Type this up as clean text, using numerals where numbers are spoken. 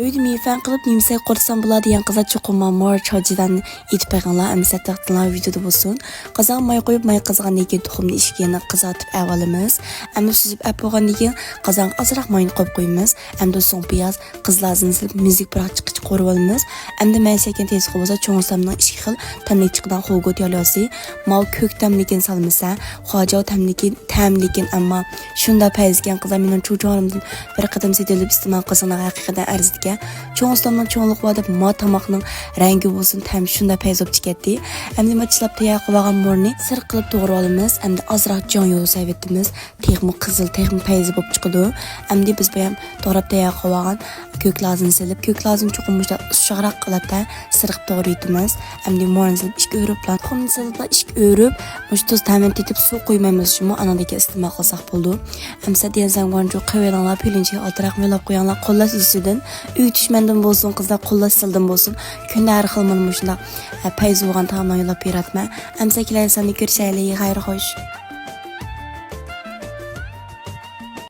Uyda meyfan qilib nimsa qo'rsam bo'ladi degan qizlar cho'qima mor chojidan etib qo'yganlar amsa taqdilar videoda bo'lsin. Qozon may qo'yib may qizg'andan keyin tuxumni ishgani qizartib avvalimiz. Ammo suzib ap bo'lgandan keyin qozon azroq mayni qo'yib qo'yamiz. Endi so'ng piyoz qizlarini silib muzik biroq chiqib qo'rib olamiz. Endi may sekin tez bo'lsa cho'ngsamning 2 xil tamlik chiqdan xo'got yo'lyosi. Mal ko'k tamlikin salmasa, xo'ja tamlikin ammo shunda payzgan qizlar mening cho'jonimdan bir qadam setilib iste'mol qilsang haqiqatan arzidi. Çoğun ustamdan çoğunluq vadib ma tamoqning rangi bo'lsin tam shunda payzob chiqadi. Endi machlab tayyor qilgan morni sir qilib to'g'ri olamiz. Endi ozroq jon yo'l savetimiz. Texmi qizil, texmi payzi bo'lib chiqadi. Endi biz bu ham to'g'rab tayyor qilgan ko'klazni silib, ko'klazni cho'qimishda ushoqroq qilib sirq to'g'ri etamiz. Endi morni silib ishga o'rib bilan tuxumni silib ishga o'rib, mush tuz ta'min etib suv qo'ymaymiz shumi anadagi iste'mol qilsak bo'ldi. Amsa denzang borjo qavelanlar pilinchi altroq melab qo'yanlar qo'llas isidan Ütüşmenden bolsun, qizlar qo'llash sildim bolsun. Kunda har xil mana shunday payz bo'lgan taomlar yo'lab beratma. Amsa kelaysanni ko'rishaylik, xayr xo'sh.